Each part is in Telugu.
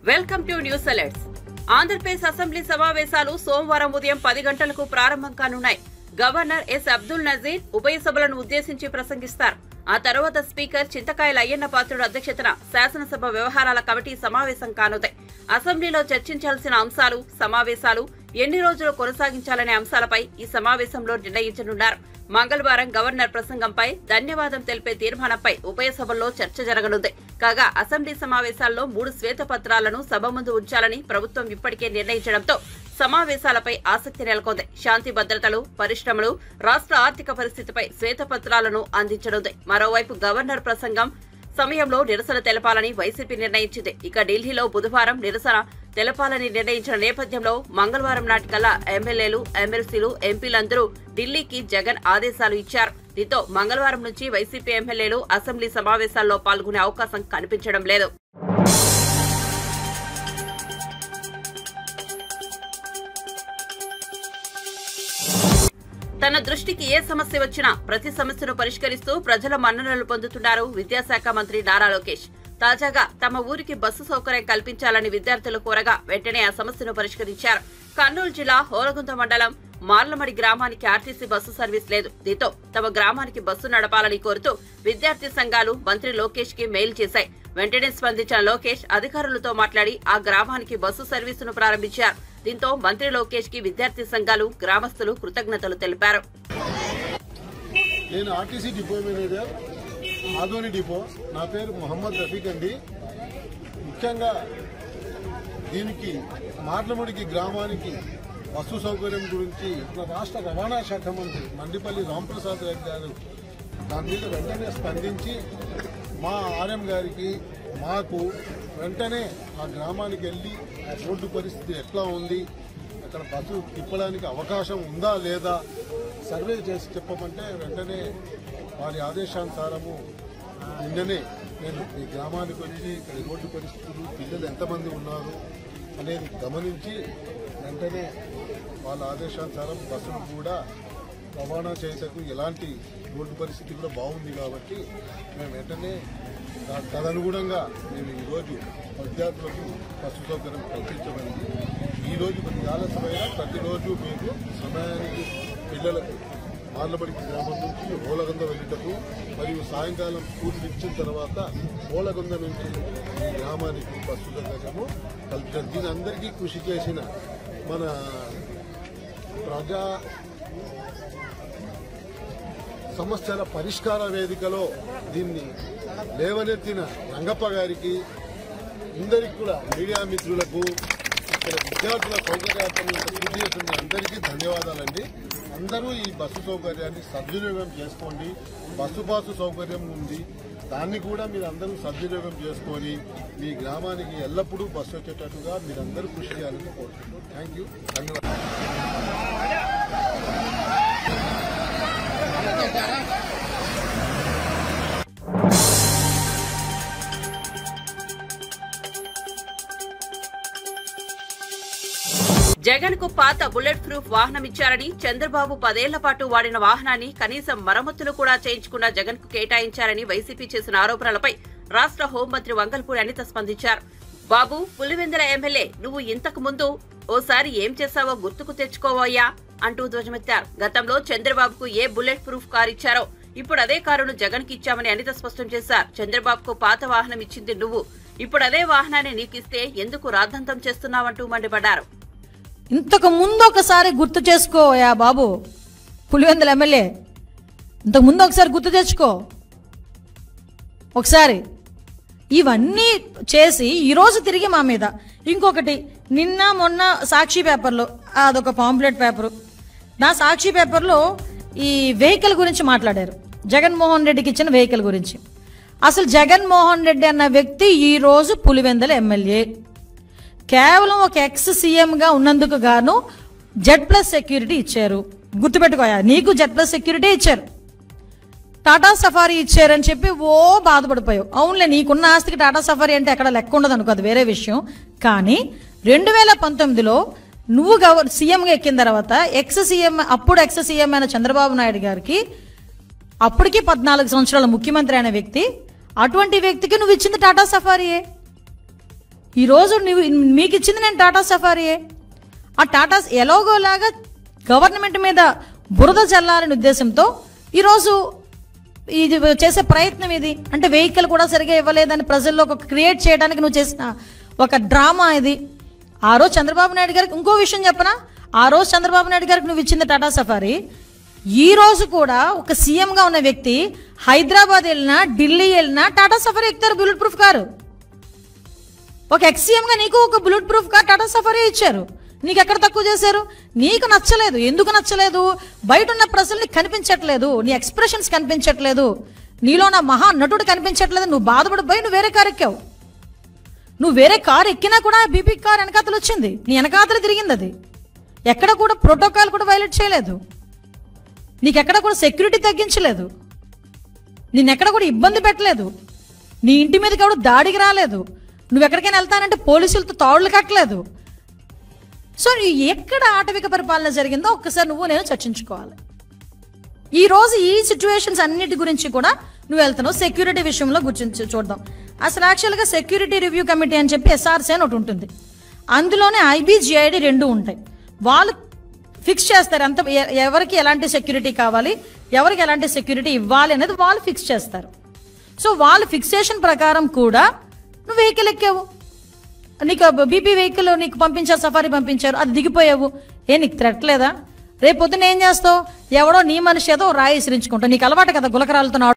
Welcome to news alerts. Andhra Pradesh assembly సమావేశాలు సోమవారం ఉదయం 10 గంటలకు ప్రారంభం కానున్నాయి. గవర్నర్ ఎస్ అబ్దుల్ నజీర్ ఉభయ సభలను ఉద్దేశించి ప్రసంగిస్తారు. ఆ తర్వాత స్పీకర్ చింతకాయల అయ్యన్న పాత్రుడు అధ్యక్షతన శాసనసభ వ్యవహారాల కమిటీ సమావేశం కానుంది. అసెంబ్లీలో చర్చించాల్సిన అంశాలు, సమావేశాలు ఎన్ని రోజులు కొనసాగించాలనే అంశాలపై ఈ సమావేశంలో నిర్ణయించనున్నారు. మంగళవారం గవర్నర్ ప్రసంగంపై ధన్యవాదం తెలిపే తీర్మానంపై ఉభయ సభల్లో చర్చ జరగనుంది. కాగా అసెంబ్లీ సమావేశాల్లో 3 శ్వేతపత్రాలను సభ ముందు ఉంచాలని ప్రభుత్వం ఇప్పటికే నిర్ణయించడంతో సమావేశాలపై ఆసక్తి నెలకొంది. శాంతి భద్రతలు, పరిశ్రమలు, రాష్ట్ర ఆర్థిక పరిస్థితిపై శ్వేతపత్రాలను అందించనుంది. మరోవైపు గవర్నర్ ప్రసంగం సమయంలో నిరసన తెలపాలని వైసీపీ నిర్ణయించింది. ఇక ఢిల్లీలో బుధవారం నిరసన తెలపాలని నిర్ణయించిన నేపథ్యంలో మంగళవారం నాటికల్లా ఎమ్మెల్యేలు, ఎమ్మెల్సీలు, ఎంపీలందరూ ఢిల్లీకి జగన్ ఆదేశాలు ఇచ్చారు. దీంతో మంగళవారం నుంచి వైసీపీ ఎమ్మెల్యేలు అసెంబ్లీ సమావేశాల్లో పాల్గొనే అవకాశం కనిపించడం లేదు. తన దృష్టికి ఏ సమస్య వచ్చినా ప్రతి సమస్యను పరిష్కరిస్తూ ప్రజల మన్ననలు పొందుతున్నారు విద్యాశాఖ మంత్రి నారా లోకేష్. తాజాగా తమ ఊరికి బస్సు సౌకర్యం కల్పించాలని విద్యార్థులు కోరగా వెంటనే ఆ సమస్యను పరిష్కరించారు. కర్నూలు జిల్లా హోలగుంద మండలం మార్లమడి గ్రామానికి ఆర్టీసీ బస్సు సర్వీస్ లేదు. దీంతో తమ గ్రామానికి బస్సు నడపాలని కోరుతూ విద్యార్థి సంఘాలు మంత్రి లోకేష్ కి మెయిల్ చేశాయి. వెంటనే స్పందించిన లోకేష్ అధికారులతో మాట్లాడి ఆ గ్రామానికి బస్సు సర్వీసును ప్రారంభించారు. దీంతో మంత్రి లోకేష్ కి విద్యార్థి సంఘాలు, గ్రామస్తులు కృతజ్ఞతలు తెలిపారు. నేను RTC depot manager, Adoni depot. నా పేరు మొహమ్మద్ రఫీక్ అండి. ముఖ్యంగా దీనికి మార్లముడికి గ్రామానికి బస్సు సౌకర్యం గురించి రాష్ట్ర రవాణా శాఖ మంత్రి మండిపల్లి రాంప్రసాద్ రెడ్డి గారు దాని మీద వెంటనే స్పందించి మా ఆర్ఎం గారికి, మాకు వెంటనే ఆ గ్రామానికి వెళ్ళి ఆ రోడ్డు పరిస్థితి ఎట్లా ఉంది, అక్కడ బస్సు తిప్పడానికి అవకాశం ఉందా లేదా సర్వే చేసి చెప్పమంటే వెంటనే వారి ఆదేశానుసారము నిన్ననే నేను ఈ గ్రామానికి వచ్చి ఇక్కడ రోడ్డు పరిస్థితులు, పిల్లలు ఎంతమంది ఉన్నారు అనేది గమనించి వెంటనే వాళ్ళ ఆదేశానుసారం బస్సును కూడా రవాణా చేయటకు ఎలాంటి రోడ్డు పరిస్థితి కూడా బాగుంది కాబట్టి మేము వెంటనే తదనుగుణంగా మేము ఈరోజు విద్యార్థులకు బస్సు సౌకర్యం కల్పించబడింది. ఈరోజు కొన్ని ఆలస్యమైన ప్రతిరోజు మీకు సమయానికి పిల్లలకు మార్లబడికి గ్రామం నుంచి హోలగొంద వెళ్ళటకు మరియు సాయంకాలం స్కూల్ ఇచ్చిన తర్వాత హోలగొంద నుంచి ఈ గ్రామానికి బస్సు సౌకర్యము కల్పించారు. దీని అందరికీ కృషి చేసిన మన ప్రజా సమస్యల పరిష్కార వేదికలో దీన్ని లేవనెత్తిన రంగప్ప గారికి, అందరికీ కూడా మీడియా మిత్రులకు, ఇక్కడ విద్యార్థుల సౌకర్యార్థం కృషి చేస్తున్న అందరికీ ధన్యవాదాలండి. అందరూ ఈ బస్సు సౌకర్యాన్ని సద్వినియోగం చేసుకోండి. బస్సు పాసు సౌకర్యం ఉంది, దాన్ని కూడా మీరు అందరూ సద్వినియోగం చేసుకొని మీ గ్రామానికి ఎల్లప్పుడూ బస్సు వచ్చేటట్టుగా మీరందరూ కృషి చేయాలని కోరుతున్నాను. థ్యాంక్ యూ, ధన్యవాదాలు. జగన్ కు పాత బుల్లెట్ ప్రూఫ్ వాహనం ఇచ్చారని, చంద్రబాబు 10 ఏళ్ల పాటు వాడిన వాహనాన్ని కనీసం మరమ్మతులు కూడా చేయించుకున్న జగన్ కు కేటాయించారని వైసీపీ చేసిన ఆరోపణలపై రాష్ట్ర హోంమంత్రి వంగల్పూడి అనిత స్పందించారు. బాబు, పులివెందుల ఎమ్మెల్యే, నువ్వు ఇంతకు ముందు ఓసారి ఏం చేశావో గుర్తుకు తెచ్చుకోవయ్యా అంటూ ధ్వజమెత్తారు. గతంలో చంద్రబాబుకు ఏ బుల్లెట్ ప్రూఫ్ కారు ఇచ్చారో ఇప్పుడు అదే కారును జగన్ కి ఇచ్చామని అనిత స్పష్టం చేశారు. చంద్రబాబుకు పాత వాహనం ఇచ్చింది నువ్వు, ఇప్పుడు అదే వాహనాన్ని నీకిస్తే ఎందుకు రాద్ధాంతం చేస్తున్నావంటూ మండిపడ్డారు. ఇంతకు ముందు ఒకసారి గుర్తు చేసుకోయా బాబు, పులివెందుల ఎమ్మెల్యే, ఇంతకు ముందు ఒకసారి గుర్తు తెచ్చుకో. ఒకసారి ఇవన్నీ చేసి ఈరోజు తిరిగి మా మీద ఇంకొకటి, నిన్న మొన్న సాక్షి పేపర్లో అదొక పాంప్లెట్ పేపరు, నా సాక్షి పేపర్లో ఈ వెహికల్ గురించి మాట్లాడారు. జగన్మోహన్ రెడ్డికి ఇచ్చిన వెహికల్ గురించి. అసలు జగన్మోహన్ రెడ్డి అన్న వ్యక్తి ఈరోజు పులివెందుల ఎమ్మెల్యే. కేవలం ఒక ఎక్స్ సీఎంగా ఉన్నందుకు గాను Z+ సెక్యూరిటీ ఇచ్చారు. గుర్తుపెట్టుకోయా, నీకు Z+ సెక్యూరిటీ ఇచ్చారు, టాటా సఫారీ ఇచ్చారని చెప్పి ఓ బాధపడిపోయావు. అవునులే, నీకున్న ఆస్తికి టాటా సఫారీ అంటే ఎక్కడ లెక్క ఉండదు అనుకో, అది వేరే విషయం. కానీ 2019లో నువ్వు సీఎంగా ఎక్కిన తర్వాత అప్పుడు ఎక్స్ సీఎం అయిన చంద్రబాబు నాయుడు గారికి, అప్పటికి 14 సంవత్సరాల ముఖ్యమంత్రి అయిన వ్యక్తి, అటువంటి వ్యక్తికి నువ్వు ఇచ్చింది టాటా సఫారీయే. ఈరోజు మీకు ఇచ్చింది నేను టాటా సఫారీయే. ఆ టాటా ఎలాగోలాగా గవర్నమెంట్ మీద బురద చల్లాలనే ఉద్దేశంతో ఈరోజు ఇది చేసే ప్రయత్నం ఇది. అంటే వెహికల్ కూడా సరిగా ఇవ్వలేదని ప్రజల్లో ఒక క్రియేట్ చేయడానికి నువ్వు చేసిన ఒక డ్రామా ఇది. ఆ రోజు చంద్రబాబు నాయుడు గారికి ఇంకో విషయం చెప్పనా, ఆ రోజు చంద్రబాబు నాయుడు గారికి నువ్వు ఇచ్చింది టాటా సఫారీ. ఈ రోజు కూడా ఒక సీఎంగా ఉన్న వ్యక్తి హైదరాబాద్ వెళ్ళినా ఢిల్లీ వెళ్ళినా టాటా సఫారీ ఎక్కుతారు, బుల్లెట్ ప్రూఫ్ కారు. ఒక ఎక్స్-సీఎంగా నీకు ఒక bullet proof car Tata safari ఇచ్చారు. నీకు ఎక్కడ తక్కువ చేశారు? నీకు నచ్చలేదు. ఎందుకు నచ్చలేదు? బయట ఉన్న ప్రజల్ని కనిపించట్లేదు, నీ ఎక్స్ప్రెషన్స్ కనిపించట్లేదు, నీలో నా మహా నటుడు కనిపించట్లేదు. నువ్వు బాధపడిపోయి నువ్వు వేరే కారు ఎక్కావు. నువ్వు వేరే కారు ఎక్కినా కూడా బీపీ కార్ వెనకాతలు వచ్చింది, నీ వెనకాతలు తిరిగింది. అది ఎక్కడ కూడా ప్రోటోకాల్ కూడా వైలేట్ చేయలేదు, నీకెక్కడ కూడా సెక్యూరిటీ తగ్గించలేదు, నిన్నెక్కడ కూడా ఇబ్బంది పెట్టలేదు, నీ ఇంటి మీదకి ఎవడు దాడికి రాలేదు, నువ్వు ఎక్కడికైనా వెళ్తానంటే పోలీసులతో తాడులు కట్టలేదు. సో ఎక్కడ ఆటవిక పరిపాలన జరిగిందో ఒక్కసారి నువ్వు నేను చర్చించుకోవాలి. ఈ రోజు ఈ సిచ్యువేషన్స్ అన్నిటి గురించి కూడా నువ్వు వెళ్తున్నావు. సెక్యూరిటీ విషయంలో గురించి చూద్దాం. అసలు యాక్చువల్గా సెక్యూరిటీ రివ్యూ కమిటీ అని చెప్పి SRC అని ఒకటి ఉంటుంది. అందులోనే IBGID 2 ఉంటాయి. వాళ్ళు ఫిక్స్ చేస్తారు ఎంత ఎవరికి ఎలాంటి సెక్యూరిటీ కావాలి, ఎవరికి ఎలాంటి సెక్యూరిటీ ఇవ్వాలి అనేది వాళ్ళు ఫిక్స్ చేస్తారు. సో వాళ్ళు ఫిక్సేషన్ ప్రకారం కూడా నువ్వు వెహికల్ ఎక్కావు, నీకు బీపీ వెహికల్ నీకు పంపించారు, సఫారీ పంపించారు, అది దిగిపోయావు. నీకు థ్రెట్ లేదా? రేపు పొద్దున్న ఏం చేస్తావు? ఎవడో నీ మనిషి ఏదో రాయి విసిరించుకుంటావు. నీకు అలవాటు కదా గులకరాలతో.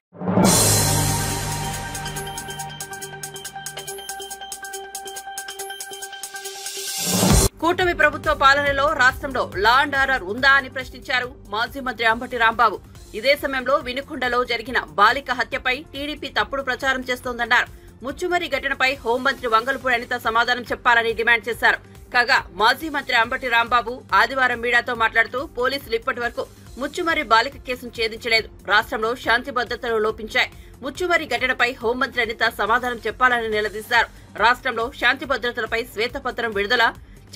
కూటమి ప్రభుత్వ పాలనలో రాష్ట్రంలో లా అండ్ ఆర్డర్ ఉందా అని ప్రశ్నించారు మాజీ మంత్రి అంబటి రాంబాబు. ఇదే సమయంలో వినుకొండలో జరిగిన బాలిక హత్యపై టీడీపీ తప్పుడు ప్రచారం చేస్తోందన్నారు. ముచ్చుమర్రి ఘటనపై హోంమంత్రి వంగలపూడి అనిత సమాధానం చెప్పాలని డిమాండ్ చేశారు. కాగా మాజీ మంత్రి అంబటి రాంబాబు ఆదివారం మీడియాతో మాట్లాడుతూ పోలీసులు ఇప్పటి వరకు ముచ్చుమర్రి బాలిక కేసును ఛేదించలేదు, రాష్ట్రంలో శాంతి భద్రతలు లోపించాయి. ముచ్చుమర్రి ఘటనపై హోంమంత్రి అనిత సమాధానం చెప్పాలని నిలదీశారు. రాష్ట్రంలో శాంతి భద్రతలపై శ్వేతపత్రం విడుదల,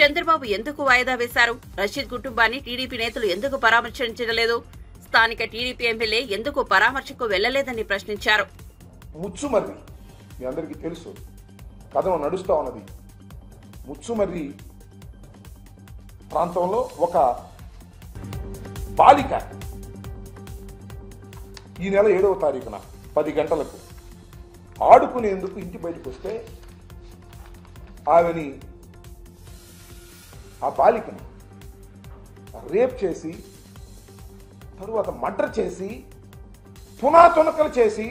చంద్రబాబు ఎందుకు వాయిదా వేశారు, రషీద్ కుటుంబాన్ని టీడీపీ నేతలు ఎందుకు పరామర్శించలేదు, స్థానిక టీడీపీ ఎమ్మెల్యే ఎందుకు పరామర్శకు వెళ్లలేదని ప్రశ్నించారు. ముచ్చుమర్రి మీ అందరికీ తెలుసు, కథనం నడుస్తూ ఉన్నది. ముచ్చుమర్రి ప్రాంతంలో ఒక బాలిక ఈ నెల 7వ తారీఖున 10 గంటలకు ఆడుకునేందుకు ఇంటి బయటకు వస్తే ఆమెని ఆ బాలికని రేప్ చేసి తరువాత మర్డర్ చేసి తునాతునకలు చేసి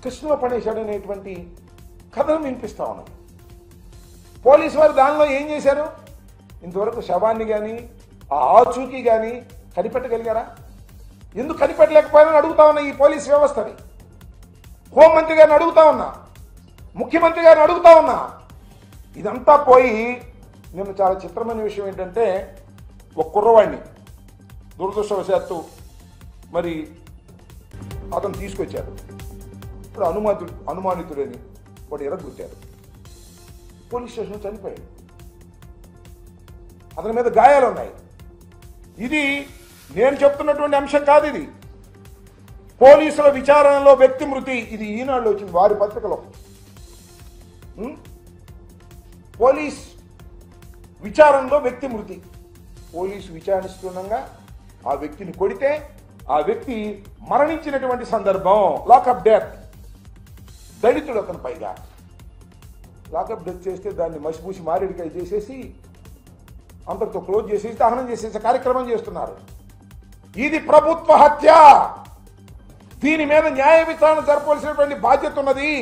కృష్ణలో పడేశాడనేటువంటి కథను వినిపిస్తా ఉన్నది. పోలీసు వారు దానిలో ఏం చేశారు? ఇంతవరకు శవాన్ని కానీ ఆ ఆచూకీ కానీ కనిపెట్టగలిగారా? ఎందుకు కనిపెట్టలేకపోయారని అడుగుతా ఉన్నా ఈ పోలీస్ వ్యవస్థని. హోంమంత్రి గారిని అడుగుతా ఉన్నా, ముఖ్యమంత్రి గారిని అడుగుతా ఉన్నా. ఇదంతా పోయి నిన్న చాలా చిత్రమైన విషయం ఏంటంటే, ఒక కుర్రవాడిని దురదృష్టవశాత్తు మరి అతను తీసుకొచ్చారు. ఇప్పుడు అనుమానితుడని వాడు ఎరగొట్టారు, పోలీస్ స్టేషన్లో చనిపోయాడు, అతని మీద గాయాలు ఉన్నాయి. ఇది నేను చెప్తున్నటువంటి అంశం కాదు, ఇది పోలీసుల విచారణలో వ్యక్తి మృతి. ఇది ఈనాడులో వచ్చింది, వారి పత్రికలో. పోలీస్ విచారణలో వ్యక్తి మృతి. పోలీసు విచారిస్తుండగా ఆ వ్యక్తిని కొడితే ఆ వ్యక్తి మరణించినటువంటి సందర్భం. Lockup death. దళితుడు అతను, పైగా లాకప్ డెత్ చేస్తే దాన్ని మసిపూసి మారేడికాయ చేసేసి అంతటితో క్లోజ్ చేసేసి దహనం చేసేసే కార్యక్రమం చేస్తున్నారు. ఇది ప్రభుత్వ హత్య. దీని మీద న్యాయ విచారణ జరపవలసినటువంటి బాధ్యత ఉన్నది.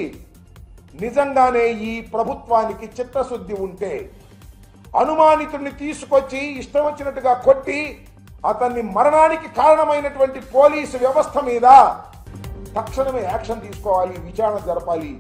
నిజంగానే ఈ ప్రభుత్వానికి చిత్తశుద్ధి ఉంటే అనుమానితుడిని తీసుకొచ్చి ఇష్టం వచ్చినట్టుగా కొట్టి అతన్ని మరణానికి కారణమైనటువంటి పోలీసు వ్యవస్థ మీద తక్షణమే యాక్షన్ తీసుకోవాలి, విచారణ జరపాలి.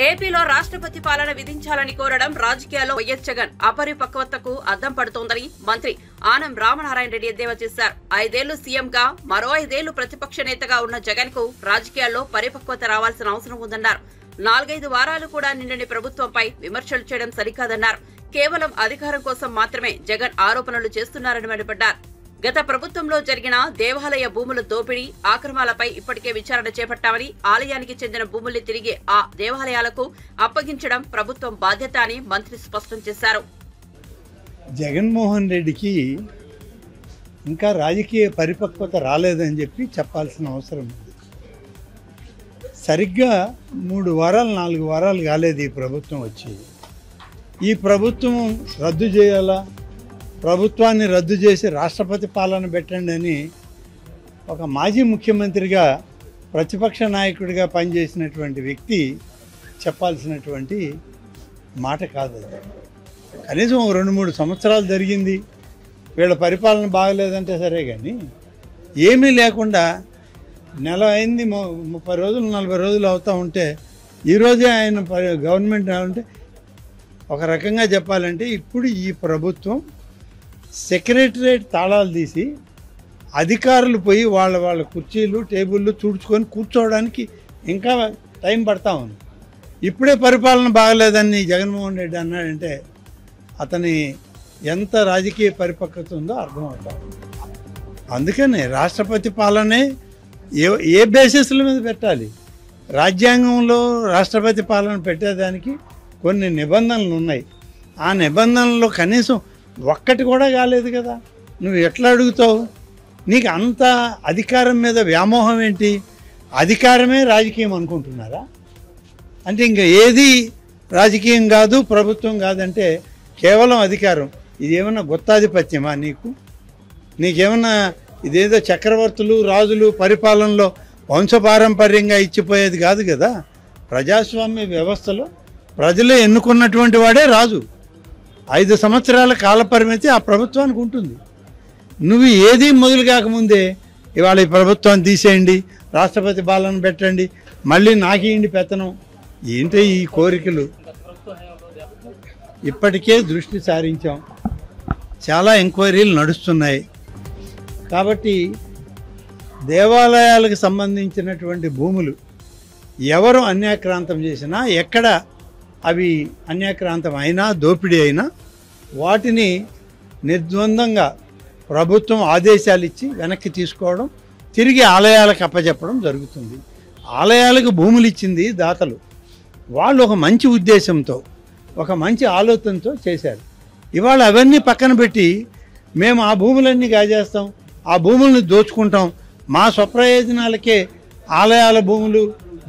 ఏపీలో రాష్ట్రపతి పాలన విధించాలని కోరడం రాజకీయాల్లో వైఎస్ జగన్ అపరిపక్వతకు అద్దం పడుతోందని మంత్రి ఆనం రామనారాయణ రెడ్డి ఎద్దేవా చేశారు. 5 ఏళ్లు సీఎంగా, మరో 5 ఏళ్లు ప్రతిపక్ష నేతగా ఉన్న జగన్ కు రాజకీయాల్లో పరిపక్వత రావాల్సిన అవసరం ఉందన్నారు. 4-5 వారాలు కూడా నిండని ప్రభుత్వంపై విమర్శలు చేయడం సరికాదన్నారు. కేవలం అధికారం కోసం మాత్రమే జగన్ ఆరోపణలు చేస్తున్నారని మండిపడ్డారు. గత ప్రభుత్వంలో జరిగిన దేవాలయ భూముల దోపిడీ ఆక్రమాలపై ఇప్పటికే విచారణ చేపట్టామని, ఆలయానికి చెందిన భూముల్ని తిరిగి ఆ దేవాలయాలకు అప్పగించడం ప్రభుత్వం బాధ్యత అని మంత్రి స్పష్టం చేశారు. జగన్మోహన్ రెడ్డికి ఇంకా రాజకీయ పరిపక్వత రాలేదని చెప్పాల్సిన అవసరం ఉంది. సరిగ్గా 3 వారాలు 4 వారాలు కాలేదు ఈ ప్రభుత్వం వచ్చి. ఈ ప్రభుత్వం రద్దు చేయాలా, ప్రభుత్వాన్ని రద్దు చేసి రాష్ట్రపతి పాలన పెట్టండి అని ఒక మాజీ ముఖ్యమంత్రిగా ప్రతిపక్ష నాయకుడిగా పనిచేసినటువంటి వ్యక్తి చెప్పాల్సినటువంటి మాట కాదు. కనీసం 2-3 సంవత్సరాలు జరిగింది, వీళ్ళ పరిపాలన బాగలేదంటే సరే, కానీ ఏమీ లేకుండా నెల అయింది, 30 రోజులు 40 రోజులు అవుతూ ఉంటే ఈరోజే ఆయన గవర్నమెంట్ అంటే ఒక రకంగా చెప్పాలంటే ఇప్పుడు ఈ ప్రభుత్వం సెక్రటరేట్ తాళాలు తీసి అధికారులు పోయి వాళ్ళ కుర్చీలు టేబుళ్ళు తుడుచుకొని కూర్చోవడానికి ఇంకా టైం పడతా ఉంది. ఇప్పుడే పరిపాలన బాగలేదని జగన్మోహన్ రెడ్డి అన్నాడంటే అతని ఎంత రాజకీయ పరిపక్వత ఉందో అర్థమవుతాం. అందుకనే రాష్ట్రపతి పాలనే ఏ బేసిస్ల మీద పెట్టాలి? రాజ్యాంగంలో రాష్ట్రపతి పాలన పెట్టేదానికి కొన్ని నిబంధనలు ఉన్నాయి. ఆ నిబంధనల్లో కనీసం ఒక్కటి కూడా కాలేదు కదా. నువ్వు ఎట్లా అడుగుతావు? నీకు అంత అధికారం మీద వ్యామోహం ఏంటి? అధికారమే రాజకీయం అనుకుంటున్నారా? అంటే ఇంకా ఏది రాజకీయం కాదు, ప్రభుత్వం కాదంటే కేవలం అధికారం. ఇదేమన్నా గుత్తాధిపత్యమా నీకేమన్నా ఇదేదో చక్రవర్తులు రాజులు పరిపాలనలో వంశపారంపర్యంగా ఇచ్చిపోయేది కాదు కదా. ప్రజాస్వామ్య వ్యవస్థలో ప్రజలే ఎన్నుకున్నటువంటి వాడే రాజు. 5 సంవత్సరాల కాలపరిమితి ఆ ప్రభుత్వానికి ఉంటుంది. నువ్వు ఏది మొదలు కాకముందే ఇవాళ ఈ ప్రభుత్వాన్ని తీసేయండి, రాష్ట్రపతి పాలన పెట్టండి, మళ్ళీ నాకేయండి పెత్తనం, ఏంటో ఈ కోరికలు? ఇప్పటికే దృష్టి సారించాం, చాలా ఎంక్వైరీలు నడుస్తున్నాయి. కాబట్టి దేవాలయాలకు సంబంధించినటువంటి భూములు ఎవరు అన్యాక్రాంతం చేసినా, ఎక్కడ అవి అన్యాక్రాంతం అయినా దోపిడీ అయినా వాటిని నిర్ద్వందంగా ప్రభుత్వం ఆదేశాలు ఇచ్చి వెనక్కి తీసుకోవడం, తిరిగి ఆలయాలకు అప్పచెప్పడం జరుగుతుంది. ఆలయాలకు భూములు ఇచ్చింది దాతలు. వాళ్ళు ఒక మంచి ఉద్దేశంతో, ఒక మంచి ఆలోచనతో చేశారు. ఇవాళ అవన్నీ పక్కన పెట్టి మేము ఆ భూములన్నీ కాజేస్తాం, ఆ భూములను దోచుకుంటాం, మా స్వప్రయోజనాలకే ఆలయాల భూములు,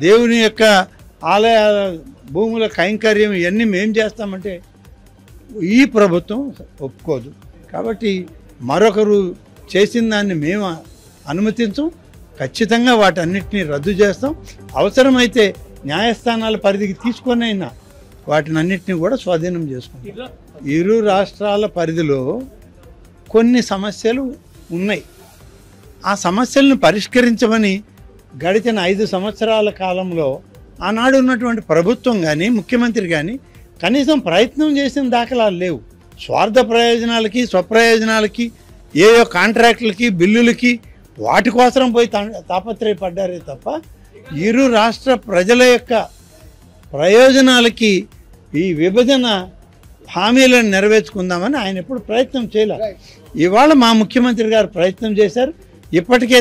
దేవుని యొక్క ఆలయాల భూముల కైంకర్యం ఇవన్నీ మేం చేస్తామంటే ఈ ప్రభుత్వం ఒప్పుకోదు. కాబట్టి మరొకరు చేసిన దాన్ని మేము అనుమతించం. ఖచ్చితంగా వాటన్నిటినీ రద్దు చేస్తాం. అవసరమైతే న్యాయస్థానాల పరిధికి తీసుకొనైనా వాటిని అన్నిటినీ కూడా స్వాధీనం చేసుకుంటాం. ఇరు రాష్ట్రాల పరిధిలో కొన్ని సమస్యలు ఉన్నాయి. ఆ సమస్యలను పరిష్కరించమని గడిచిన 5 సంవత్సరాల కాలంలో ఆనాడు ఉన్నటువంటి ప్రభుత్వం కానీ ముఖ్యమంత్రి కానీ కనీసం ప్రయత్నం చేసిన దాఖలాలు లేవు. స్వార్థ ప్రయోజనాలకి స్వప్రయోజనాలకి ఏయో కాంట్రాక్టులకి బిల్లులకి వాటి కోసం పోయి తాపత్రయపడ్డారే తప్ప ఇరు రాష్ట్ర ప్రజల యొక్క ప్రయోజనాలకి ఈ విభజన హామీలను నెరవేర్చుకుందామని ఆయన ఎప్పుడు ప్రయత్నం చేయలేదు. ఇవాళ మా ముఖ్యమంత్రి గారు ప్రయత్నం చేశారు. ఇప్పటికే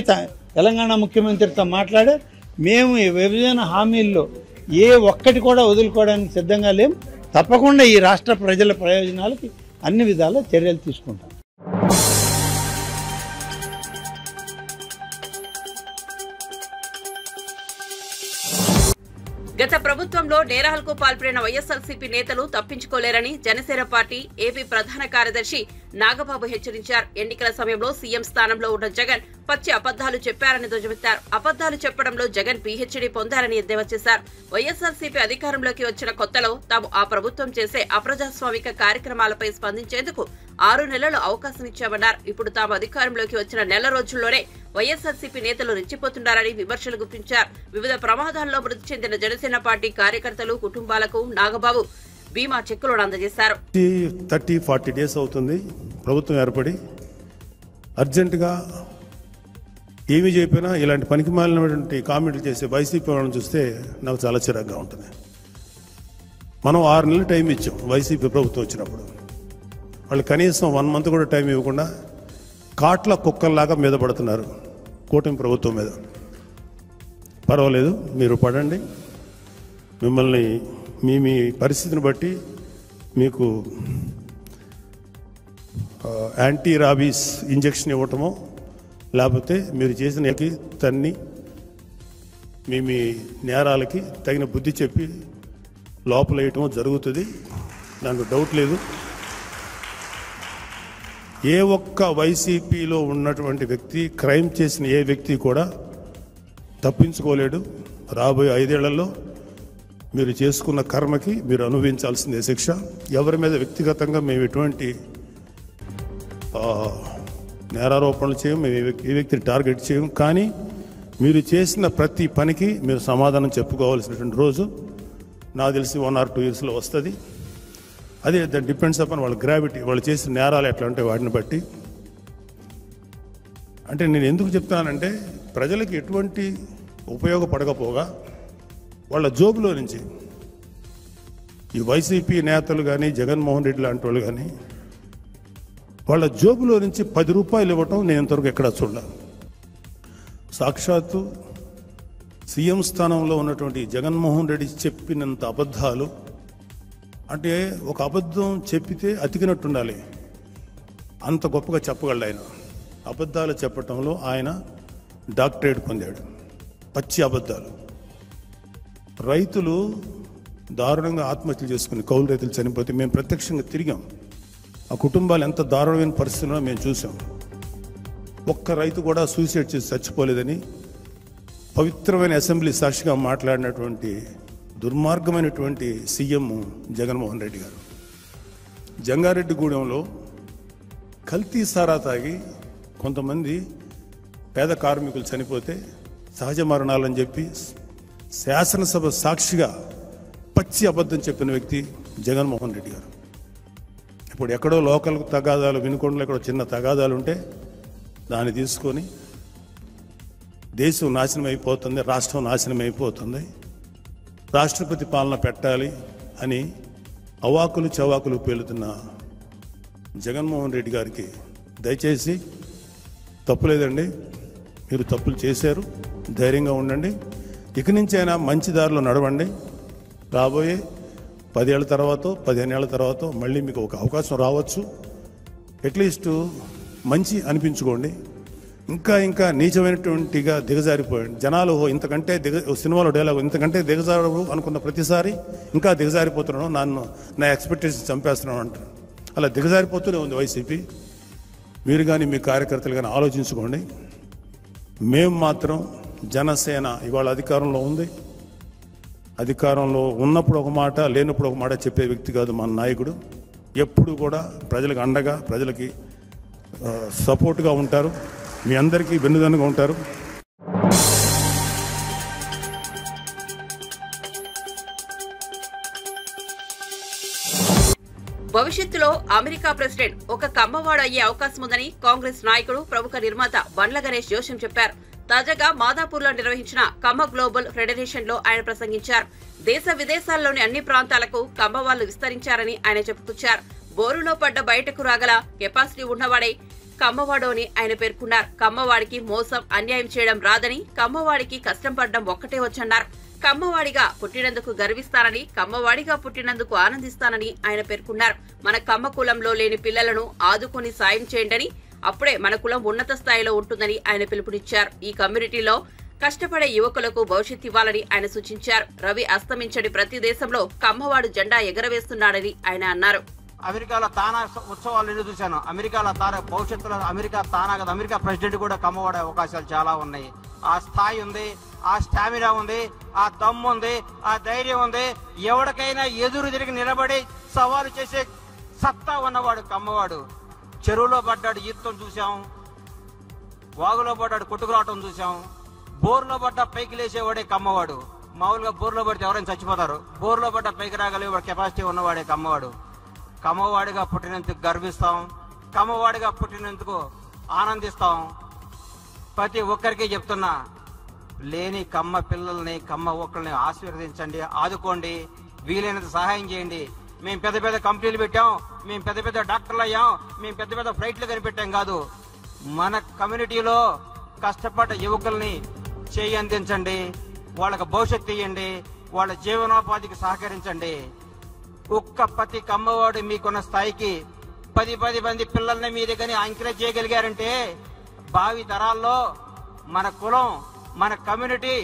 తెలంగాణ ముఖ్యమంత్రితో మాట్లాడారు. మేము ఈ విభజన హామీల్లో ఏ ఒక్కటి కూడా వదులుకోవడానికి సిద్ధంగా లేం. తప్పకుండా ఈ రాష్ట్ర ప్రజల ప్రయోజనాలకి అన్ని విధాల చర్యలు తీసుకుంటాం. గత ప్రభుత్వంలో నేరాలకు పాల్పడిన వైఎస్ఆర్సీపీ నేతలు తప్పించుకోలేరని జనసేన పార్టీ ఏపీ ప్రధాన కార్యదర్శి నాగబాబు హెచ్చరించారు. ఎన్నికల సమయంలో సీఎం స్థానంలో ఉన్న జగన్ పచ్చి అబద్దాలు చెప్పారని ధ్వజమెత్తారు. అబద్దాలు చెప్పడంలో జగన్ పీహెచ్డీ పొందారని ఎద్దేవా చేశారు. వైఎస్ఆర్సీపీ అధికారంలోకి వచ్చిన కొత్తలో తాము ఆ ప్రభుత్వం చేసే అప్రజాస్వామిక కార్యక్రమాలపై స్పందించేందుకు 6 నెలలు అవకాశం ఇచ్చామన్నారు. ఇప్పుడు తాము అధికారంలోకి వచ్చిన నెల రోజుల్లోనే వైఎస్ఆర్సీపీ నేతలు రెచ్చిపోతున్నారని విమర్శలు గుప్పించారు. వివిధ ప్రమాదాల్లో మృతి చెందిన జనసేన పార్టీ కార్యకర్తలు కుటుంబాలకు నాగబాబు బీమా చెక్కులను అందజేశారు. 30-40 డేస్ అవుతుంది ప్రభుత్వం ఏర్పడి. అర్జెంటుగా ఏమి చెప్పినా ఇలాంటి పనికి మాలినటువంటి కామెంట్లు చేసే వైసీపీ వాళ్ళని చూస్తే నాకు చాలా చిరాగ్గా ఉంటుంది. మనం 6 నెలలు టైం ఇచ్చాం వైసీపీ ప్రభుత్వం వచ్చినప్పుడు. వాళ్ళు కనీసం 1 మంత్ కూడా టైం ఇవ్వకుండా కాట్ల కుక్కల్లాగా మీద పడుతున్నారు కూటమి ప్రభుత్వం మీద. పర్వాలేదు, మీరు పడండి. మిమ్మల్ని మీ పరిస్థితిని బట్టి మీకు యాంటీ రాబీస్ ఇంజెక్షన్ ఇవ్వటమో లేకపోతే మీరు చేసిన తన్ని మీ నేరాలకి తగిన బుద్ధి చెప్పి లోపల వేయటమో జరుగుతుంది. దాంట్లో డౌట్ లేదు. ఏ ఒక్క వైసీపీలో ఉన్నటువంటి వ్యక్తి, క్రైమ్ చేసిన ఏ వ్యక్తి కూడా తప్పించుకోలేడు. రాబోయే 5 ఏళ్లలో మీరు చేసుకున్న కర్మకి మీరు అనుభవించాల్సిందే శిక్ష. ఎవరి మీద వ్యక్తిగతంగా మేము ఎటువంటి నేరారోపణలు చేయం, మేము ఏ వ్యక్తిని టార్గెట్ చేయం. కానీ మీరు చేసిన ప్రతి పనికి మీరు సమాధానం చెప్పుకోవాల్సినటువంటి రోజు నాకు తెలిసి 1 or 2 yearsలో వస్తుంది. అదే దట్ డిపెండ్స్ అపాన్ వాళ్ళ గ్రావిటీ, వాళ్ళు చేసిన నేరాలు ఎట్లా ఉంటాయి వాటిని బట్టి. అంటే నేను ఎందుకు చెప్తానంటే ప్రజలకు ఎటువంటి ఉపయోగపడకపోగా వాళ్ళ జోబులో నుంచి ఈ వైసీపీ నేతలు కానీ జగన్మోహన్ రెడ్డి లాంటి వాళ్ళు కానీ వాళ్ళ జోబులో నుంచి 10 రూపాయలు ఇవ్వటం నేను ఇంతవరకు ఎక్కడా చూడలేదు. సాక్షాత్తు సీఎం స్థానంలో ఉన్నటువంటి జగన్మోహన్ రెడ్డి చెప్పినంత అబద్ధాలు, అంటే ఒక అబద్ధం చెప్పితే అతికినట్టుండాలి, అంత గొప్పగా చెప్పగలడు ఆయన. అబద్ధాలు చెప్పటంలో ఆయన డాక్టరేట్ పొందాడు. పచ్చి అబద్ధాలు. రైతులు దారుణంగా ఆత్మహత్యలు చేసుకుని, కౌలు రైతులు చనిపోతే మేము ప్రత్యక్షంగా తిరిగాం. ఆ కుటుంబాలు ఎంత దారుణమైన పరిస్థితుల్లో మేము చూసాం. ఒక్క రైతు కూడా సూసైడ్ చేసి చచ్చిపోలేదని పవిత్రమైన అసెంబ్లీ సాక్షిగా మాట్లాడినటువంటి దుర్మార్గమైనటువంటి సీఎం జగన్మోహన్ రెడ్డి గారు. జంగారెడ్డిగూడెంలో కల్తీ సారా తాగి కొంతమంది పేద కార్మికులు చనిపోతే సహజ మరణాలని చెప్పి శాసనసభ సాక్షిగా పచ్చి అబద్ధం చెప్పిన వ్యక్తి జగన్మోహన్ రెడ్డి గారు. ఇప్పుడు ఎక్కడో లోకల్ తగాదాలు, వినుకొండలో ఎక్కడో చిన్న తగాదాలు ఉంటే దాన్ని తీసుకొని దేశం నాశనం అయిపోతుంది, రాష్ట్రం నాశనం అయిపోతుంది, రాష్ట్రపతి పాలన పెట్టాలి అని అవాకులు చవాకులు పేలుతున్న జగన్మోహన్ రెడ్డి గారికి దయచేసి తప్పులేదండి, మీరు తప్పులు చేశారు, ధైర్యంగా ఉండండి, ఇక నుంచైనా మంచి దారిలో నడవండి. రాబోయే 10 ఏళ్ల తర్వాత 15 ఏళ్ల తర్వాత మళ్ళీ మీకు ఒక అవకాశం రావచ్చు. అట్లీస్ట్ మంచి అనిపించుకోండి. ఇంకా నీచమైనటువంటిగా దిగజారిపోయండి. జనాలు ఇంతకంటే సినిమాలో డైలాగ్ ఇంతకంటే దిగజారు అనుకున్న ప్రతిసారి ఇంకా దిగజారిపోతున్నాను, నా ఎక్స్పెక్టేషన్ చంపేస్తున్నాను అంటారు. అలా దిగజారిపోతూనే ఉంది వైసీపీ. మీరు కానీ మీ కార్యకర్తలు కానీ ఆలోచించుకోండి. మేము మాత్రం జనసేన ఇవాళ అధికారంలో ఉంది. అధికారంలో ఉన్నప్పుడు ఒక మాట, లేనప్పుడు ఒక మాట చెప్పే వ్యక్తి కాదు మన నాయకుడు. ఎప్పుడు కూడా ప్రజలకు అండగా, ప్రజలకి సపోర్ట్గా ఉంటారు, మీ అందరికీ వెన్నుదన్నుగా ఉంటారు. భవిష్యత్తులో అమెరికా ప్రెసిడెంట్ ఒక కమ్మవాడు అయ్యే అవకాశం ఉందని కాంగ్రెస్ నాయకుడు, ప్రముఖ నిర్మాత బండ్ల గణేష్ జోషం చెప్పారు. తాజాగా మాదాపూర్లో నిర్వహించిన కమ్మ గ్లోబల్ ఫెడరేషన్ లో ఆయన ప్రసంగించారు. దేశ విదేశాల్లోని అన్ని ప్రాంతాలకు కమ్మవాళ్లు విస్తరించారని ఆయన చెప్పుకొచ్చారు. బోరులో పడ్డ బయటకు రాగల కెపాసిటీ ఉన్నవాడే కమ్మవాడు అని ఆయన పేర్కొన్నారు. కమ్మవాడికి మోసం, అన్యాయం చేయడం రాదని, కమ్మవాడికి కష్టం పడ్డం ఒక్కటే వచ్చన్నారు. కమ్మవాడిగా పుట్టినందుకు గర్విస్తానని, కమ్మవాడిగా పుట్టినందుకు ఆనందిస్తానని ఆయన పేర్కొన్నారు. మన కమ్మ కులంలో లేని పిల్లలను ఆదుకుని సాయం చేయండి, అప్పుడే మన కులం ఉన్నత స్థాయిలో ఉంటుందని ఆయన పిలుపునిచ్చారు. ఈ కమ్యూనిటీలో కష్టపడే యువకులకు భవిష్యత్ ఇవ్వాలని ఆయన సూచించారు. రవి అస్తమించని ప్రతి దేశంలో కమ్మవాడు జెండా ఎగరవేస్తున్నాడని ఆయన అన్నారు. అమెరికాలో తానా ఉత్సవాలు ఎన్ని చూశాను. అమెరికాలో భవిష్యత్తులో అమెరికా తానా కదా, అమెరికా ప్రెసిడెంట్ కూడా కమ్మవాడే అవకాశాలు చాలా ఉన్నాయి. ఆ స్థాయి ఉంది, ఆ స్టామినా ఉంది, ఆ దమ్ము ఉంది, ఆ ధైర్యం ఉంది. ఎవరికైనా ఎదురు తిరిగి నిలబడి సవాలు చేసే సత్తా ఉన్నవాడు కమ్మవాడు. చెరువులో పడ్డాడు ఈత్తం చూసాం, వాగులో పడ్డాడు కొట్టుకురావటం చూసాం, బోర్లో పడ్డ పైకి లేచేవాడే కమ్మవాడు. మామూలుగా బోర్లో పడితే ఎవరైనా చచ్చిపోతారు, బోర్లో పడ్డ పైకి రాగలిగే కెపాసిటీ ఉన్నవాడే కమ్మవాడు. కమ్మవాడిగా పుట్టినందుకు గర్విస్తాం, కమ్మవాడిగా పుట్టినందుకు ఆనందిస్తాం. ప్రతి ఒక్కరికి చెప్తున్నా, లేని కమ్మ పిల్లల్ని, కమ్మ ఒక్కరిని ఆశీర్వదించండి, ఆదుకోండి, వీలైనంత సహాయం చేయండి. మేము పెద్ద పెద్ద కంపెనీలు పెట్టాం, మేము పెద్ద పెద్ద డాక్టర్లు అయ్యాం, మేము పెద్ద పెద్ద ఫ్లైట్లు కనిపెట్టాం కాదు. మన కమ్యూనిటీలో కష్టపడ్డ యువకుల్ని చేయి అందించండి, వాళ్ళకి భవిష్యత్తు ఇవ్వండి, వాళ్ళ జీవనోపాధికి సహకరించండి. ఒక్క ప్రతి కమ్మవాడు మీకున్న స్థాయికి 10 మంది పిల్లల్ని మీ దగ్గర ఎంకరేజ్ చేయగలిగారంటే భావి తరాల్లో మన కులం, మన కమ్యూనిటీ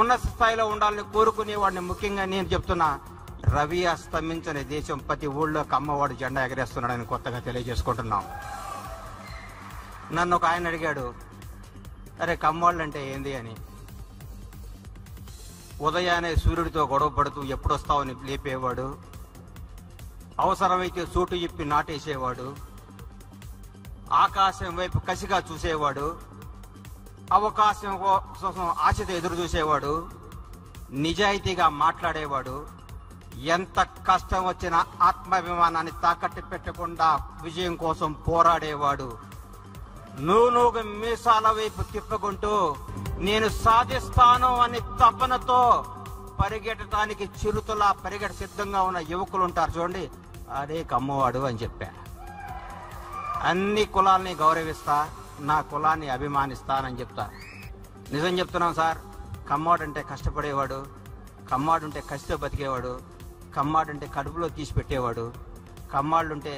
ఉన్నత స్థాయిలో ఉండాలని కోరుకునేవాడిని. ముఖ్యంగా నేను చెప్తున్నా, రవి అస్తమించని దేశం ప్రతి ఊళ్ళో కమ్మవాడు జెండా ఎగరేస్తున్నాడని కొత్తగా తెలియజేసుకుంటున్నాం. నన్ను ఒక ఆయన అడిగాడు, అరే కమ్మవాళ్ళు అంటే ఏంది అని. ఉదయాన్నే సూర్యుడితో గొడవ పడుతూ ఎప్పుడొస్తావని లేపేవాడు, అవసరమైతే సూటు ఇప్పి నాటేసేవాడు, ఆకాశం వైపు కసిగా చూసేవాడు, అవకాశం కోసం ఆశతో ఎదురు చూసేవాడు, నిజాయితీగా మాట్లాడేవాడు, ఎంత కష్టం వచ్చినా ఆత్మాభిమానాన్ని తాకట్టు పెట్టకుండా విజయం కోసం పోరాడేవాడు. నూనూగు మీసాల వైపు తిప్పుకుంటూ నేను సాధిస్తాను అని తపనతో పరిగెట్టడానికి చిరుతలా పరిగెట సిద్ధంగా ఉన్న యువకులు ఉంటారు చూడండి, అదే కమ్మవాడు అని చెప్పా. అన్ని కులాల్ని గౌరవిస్తా, నా కులాన్ని అభిమానిస్తానని చెప్తా. నిజం చెప్తున్నాం సార్, కమ్మవాడంటే కష్టపడేవాడు, కమ్మాడుంటే కసితో బతికేవాడు, కమ్మాడుంటే కడుపులో తీసి పెట్టేవాడు, కమ్మాళ్ళుంటే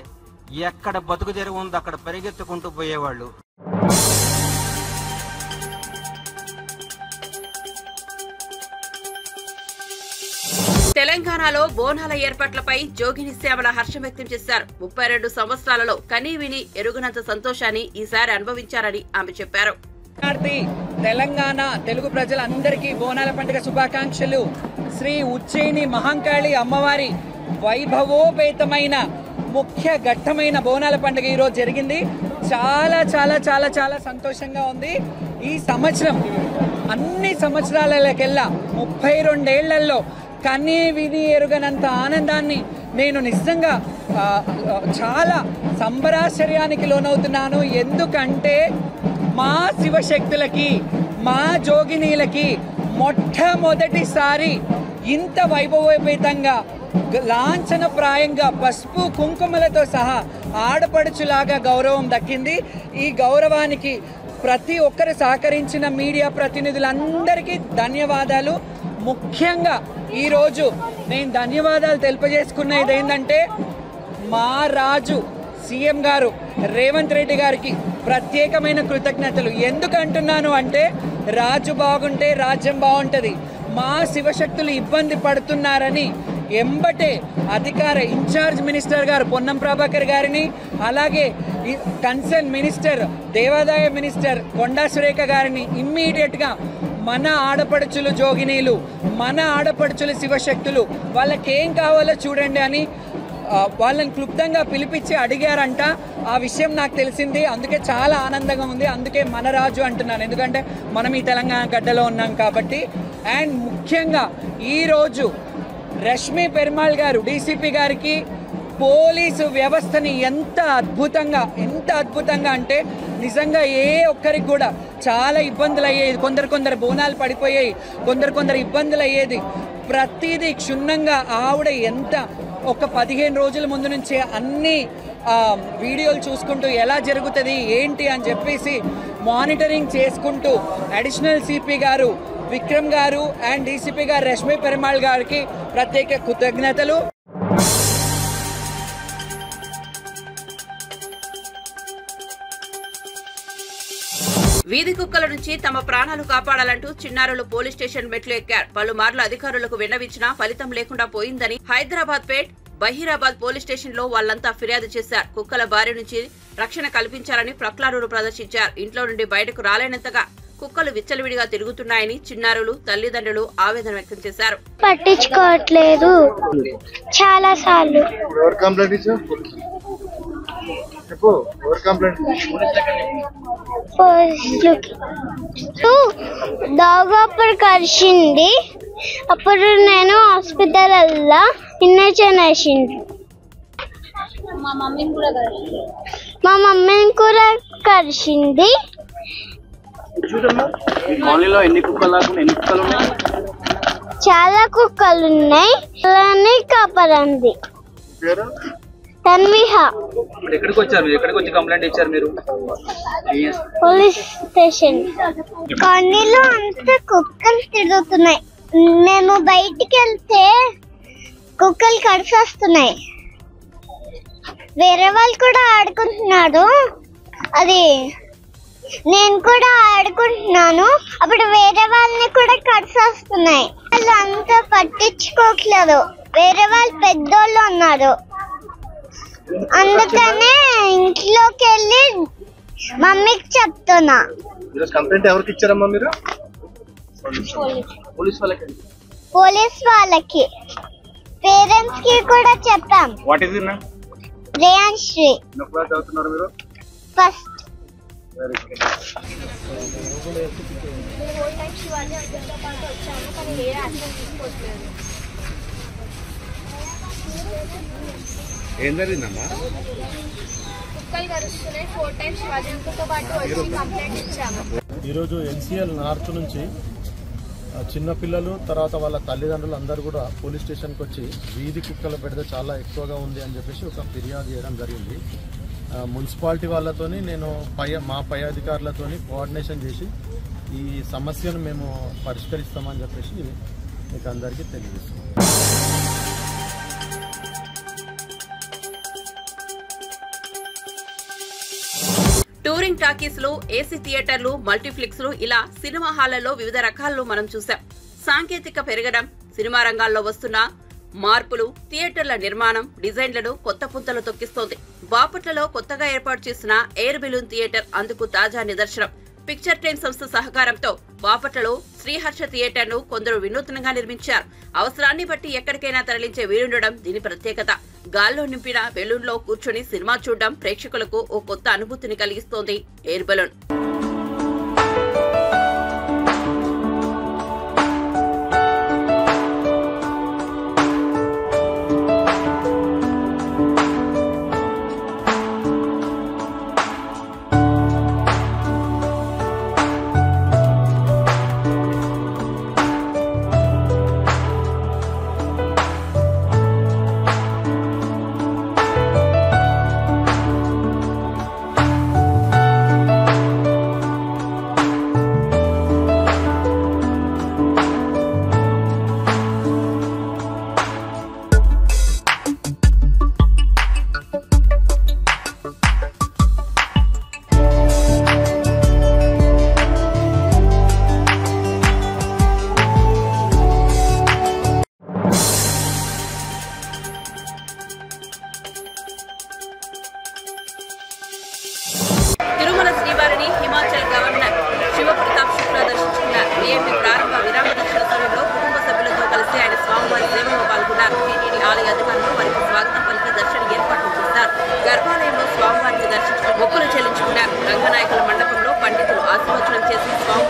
ఎక్కడ బతుకు తెరువు ఉందో అక్కడ పరిగెత్తుకుంటూ పోయేవాళ్ళు. తెలంగాణలో బోనాల ఏర్పాట్లపై జోగిని శ్యామల హర్షం వ్యక్తం చేశారు. 32 సంవత్సరాలలో కనీ విని ఎరుగనంత సంతోషాన్ని ఈసారి అనుభవించారని ఆమె చెప్పారు. తెలంగాణ తెలుగు ప్రజలందరికీ బోనాల పండుగ శుభాకాంక్షలు. శ్రీ ఉజ్జయిని మహంకాళి అమ్మవారి వైభవోపేతమైన ముఖ్య ఘట్టమైన బోనాల పండుగ ఈరోజు జరిగింది. చాలా చాలా చాలా చాలా సంతోషంగా ఉంది. ఈ సంవత్సరం అన్ని సంవత్సరాలకెల్లా 32 ఏళ్లలో కనీ విని ఎరుగనంత ఆనందాన్ని నేను నిజంగా చాలా సంబరాశ్చర్యానికి లోనవుతున్నాను. ఎందుకంటే మా శివశక్తులకి, మా జోగినీలకి మొట్టమొదటిసారి ఇంత వైభవోపేతంగా లాంఛనప్రాయంగా పసుపు కుంకుమలతో సహా ఆడపడుచులాగా గౌరవం దక్కింది. ఈ గౌరవానికి ప్రతి ఒక్కరు సహకరించిన మీడియా ప్రతినిధులందరికీ ధన్యవాదాలు. ముఖ్యంగా ఈరోజు నేను ధన్యవాదాలు తెలియజేసుకున్నది ఏంటంటే మా రాజు సీఎం గారు రేవంత్ రెడ్డి గారికి ప్రత్యేకమైన కృతజ్ఞతలు. ఎందుకంటున్నాను అంటే రాజు బాగుంటే రాజ్యం బాగుంటుంది. మా శివశక్తులు ఇబ్బంది పడుతున్నారని ఎంబటే అధికార ఇన్ఛార్జ్ మినిస్టర్ గారు పొన్నం ప్రభాకర్ గారిని, అలాగే కన్సర్న్ మినిస్టర్ దేవాదాయ మినిస్టర్ కొండా సురేఖ గారిని ఇమ్మీడియట్గా మన ఆడపడుచులు జోగినీలు, మన ఆడపడుచులు శివశక్తులు వాళ్ళకేం కావాలో చూడండి అని వాళ్ళని క్లుప్తంగా పిలిపించి అడిగారంట. ఆ విషయం నాకు తెలిసింది. అందుకే చాలా ఆనందంగా ఉంది. అందుకే మన రాజు అంటున్నాను, ఎందుకంటే మనం ఈ తెలంగాణ గడ్డలో ఉన్నాం కాబట్టి. అండ్ ముఖ్యంగా ఈరోజు రష్మి పెరుమాళ్ గారు డీసీపీ గారికి పోలీసు వ్యవస్థని ఎంత అద్భుతంగా అంటే నిజంగా ఏ ఒక్కరికి కూడా చాలా ఇబ్బందులు అయ్యేది. కొందరు బోనాలు పడిపోయాయి, కొందరు ఇబ్బందులు అయ్యేది. ప్రతిదీ క్షుణ్ణంగా ఆవిడ ఎంత ఒక 15 రోజుల ముందు నుంచే అన్ని వీడియోలు చూసుకుంటూ ఎలా జరుగుతుంది ఏంటి అని చెప్పేసి మానిటరింగ్ చేసుకుంటూ అడిషనల్ సిపి గారు విక్రమ్ గారు అండ్ డీసీపీ గారు రష్మి పెరుమాళ్ గారికి ప్రత్యేక కృతజ్ఞతలు. వీధి కుక్కల నుంచి తమ ప్రాణాలు కాపాడాలంటూ చిన్నారులు పోలీస్ స్టేషన్ మెట్లు ఎక్కారు. పలుమార్లు అధికారులకు విన్నవించినా ఫలితం లేకుండా పోయిందని హైదరాబాద్ పేట్ బహీరాబాద్ పోలీస్ స్టేషన్ లో వాళ్లంతా ఫిర్యాదు చేశారు. కుక్కల బారి నుంచి రక్షణ కల్పించాలని ప్రక్లారులు ప్రదర్శించారు. ఇంట్లో నుండి బయటకు రాలేనంతగా కుక్కలు విచ్చలవిడిగా తిరుగుతున్నాయని చిన్నారులు తల్లిదండ్రులు ఆవేదన వ్యక్తం చేశారు. పట్టించుకోవట్లేదు చాలా సార్లు. దాదాపు కలిసింది. అప్పుడు నేను హాస్పిటల్ వెళ్ళా. ఇంజెక్షన్ వేసింది. మా మమ్మీని కూడా కలిసింది. చాలా కుక్కలు ఉన్నాయి. కాపాడండి. తన్విహ. ఎక్కడికి వచ్చారు మీరు? ఎక్కడికి వచ్చి కంప్లైంట్ ఇచ్చారు మీరు? Police station. కాలనీలో అంతా కుక్కలు తిరుగుతున్నాయి. మేము బయటికి వెళ్తే కుక్కలు కడిచేస్తున్నాయి. వేరే వాళ్ళు కూడా ఆడుకుంటున్నారు. అది నేను కూడా ఆడుకుంటున్నాను. అప్పుడు వేరే వాళ్ళని కూడా కడిచేస్తున్నాయి. వాళ్ళు అంతా పట్టించుకోవట్లేదు. వేరే వాళ్ళు పెద్దోళ్ళు ఉన్నారు. అందుకనే ఇంట్లోకి వెళ్ళి మమ్మీకి చెప్తున్నా. కంప్లైంట్ ఎవరికి ఇచ్చారమ్మా మీరు? పోలీస్ వాళ్ళకి, పేరెంట్స్ కి కూడా చెప్పాం. What is your name? రేయాన్శ్రీ. ఎన్నో క్లాస్ చదువుతున్నారు మీరు? ఫస్ట్. ఏం జరిగిందమ్మా? ఈరోజు ఎన్సిఎల్ నార్త్ నుంచి చిన్నపిల్లలు తర్వాత వాళ్ళ తల్లిదండ్రులు అందరూ కూడా పోలీస్ స్టేషన్కి వచ్చి వీధి కుక్కల బెడద చాలా ఎక్కువగా ఉంది అని చెప్పేసి ఒక ఫిర్యాదు చేయడం జరిగింది. మున్సిపాలిటీ వాళ్ళతోని నేను మా పై అధికారులతోని కోఆర్డినేషన్ చేసి ఈ సమస్యను మేము పరిష్కరిస్తామని చెప్పేసి మీకు అందరికీ తెలియజేస్తున్నాం. టూరింగ్ టాకీస్లు, ఏసీ థియేటర్లు, మల్టీప్లెక్స్లు ఇలా సినిమా హాళ్లలో వివిధ రకాలను మనం చూసాం. సాంకేతిక పెరగడం, సినిమా రంగాల్లో వస్తున్న మార్పులు థియేటర్ల నిర్మాణం, డిజైన్లను కొత్త పుంతలు తొక్కిస్తోంది. బాపట్లలో కొత్తగా ఏర్పాటు చేసిన ఎయిర్ బెలూన్ థియేటర్ అందుకు తాజా నిదర్శనం. పిక్చర్ ట్రైన్ సంస్థ సహకారంతో బాపట్లలో శ్రీహర్ష థియేటర్ ను కొందరు వినూత్నంగా నిర్మించారు. అవసరాన్ని బట్టి ఎక్కడికైనా తరలించే వీలుండడం దీని ప్రత్యేకత. గాల్లో నింపిన బెలూన్లో కూర్చొని సినిమా చూడడం ప్రేక్షకులకు ఓ కొత్త అనుభూతిని కలిగిస్తోంది ఎయిర్ బెలూన్. తిరుమల శ్రీవారిని హిమాచల్ గవర్నర్ శివప్రతాప్ శుక్లా దర్శించుకున్నారు. వీఐపీ ప్రారంభ విరామ దర్శన సమయంలో కుటుంబ సభ్యులతో కలిసి ఆయన స్వామివారి సేవలో పాల్గొన్నారు. టీటీడీ ఆలయ అధికారులు వారికి స్వాగతం పలికి దర్శన ఏర్పాట్లు చేశారు. గర్భాలయంలో స్వామివారిని దర్శించుకుని మొక్కులు చెల్లించుకున్నారు. రంగనాయకుల మండపంలో పండితులు ఆశీర్వచనం చేసి స్వామి